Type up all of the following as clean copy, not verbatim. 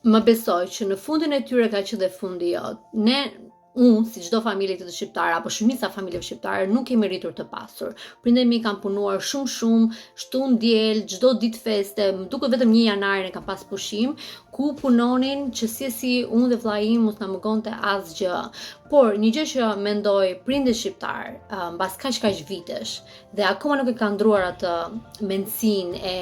më besoj që në fundin e tyre ka që dhe fundi jot. Unë, si çdo familje të shqiptare apo shumica familjeve shqiptare, nuk kemi rritur të pasur. Prindërit mi kanë punuar shumë, shtunë diel, çdo ditë feste, më duket vetëm 1 janarin e kam pas pushim, ku punonin që si unë dhe vllai im mos na mëgonte asgjë. Por një gjë që mendoj prindët shqiptar, mbas kaq vitesh, dhe akoma nuk e kanë ndruar atë mendsinë e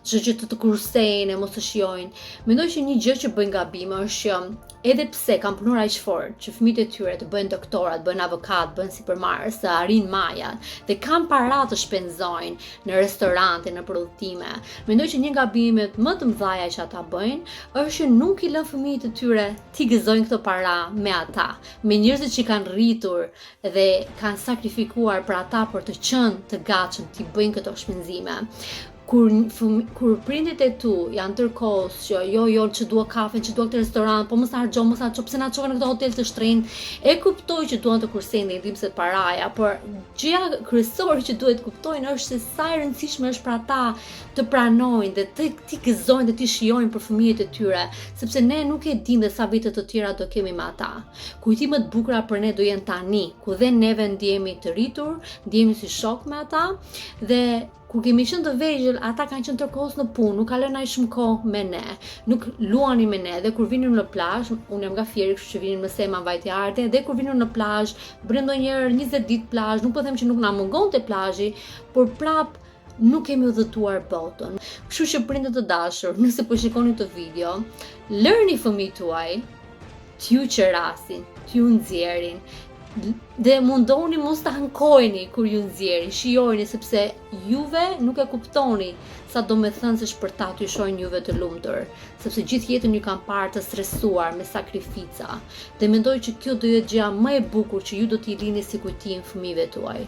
çdo gjë të kursejnë, e mos të shijojnë. Mendoj që një gjë që bëjnë gabim është që edhe pse kanë punuar aq fort që fëmijët e tyre të bëjnë doktora, të bëjnë avokat, bëjnë sipërmarrës, të arrin majat dhe kanë para të shpenzojnë në restorante, në prodhime. Mendoj që një gabimet më të mëdha që ata bëjnë është që nuk i lën fëmijët e tyre t'i gëzojnë këto para me ata, me njerëzit që kanë rritur dhe kanë sakrifikuar për ata për të qenë të gatshëm t'i bëjnë këto shpenzime. Kur prindit e tu janë tërkohës që jo që dua kafe, që dua këtë restoran, po mos na harxho, pse na çojnë në këto hotel të shtrenjtë, e kuptoj që duan të kursejnë dhe i dhimbse paraja, por gjëja kryesore që duhet kuptojnë është se sa e rëndësishme është për ata të pranojnë dhe të gëzojnë dhe të shijojnë për fëmijët e tyre, sepse ne nuk e dim dhe sa vite të tjera do kemi me ata. Kujtimet bukura për ne do jenë tani, ku dhe neve ndjehemi të rritur, ndjehemi si shok me ata dhe kur kemi qenë të vegjël, ata kanë qenë tërkohës në punë, nuk kalojnë ai shumë kohë me ne, nuk luanin me ne, dhe kur vinin në plazh, unë jam nga Fieri, kështu që vinin me sema vajte arte, dhe kur vinin në plazh, bënin ndonjëherë 20 ditë plazh, nuk po them që nuk na mungonte plazhi, por prap nuk kemi udhëtuar botën. Kështu që prindër të dashur, nëse po shikoni këtë video, lërni fëmijët tuaj t'ju qerasin, t'ju nxjerrin, dhe mundoni mos të hankojni kur ju nxjerrin, shijojni sepse juve nuk e kuptoni sa do me thënë se shpërta t'ju shojnë juve të lumtur, sepse gjithë jetën ju kanë parë të stresuar me sakrifica, dhe mendoj që kjo do jetë gjëja më e bukur që ju do t'i lini si kujtim fëmijëve tuaj.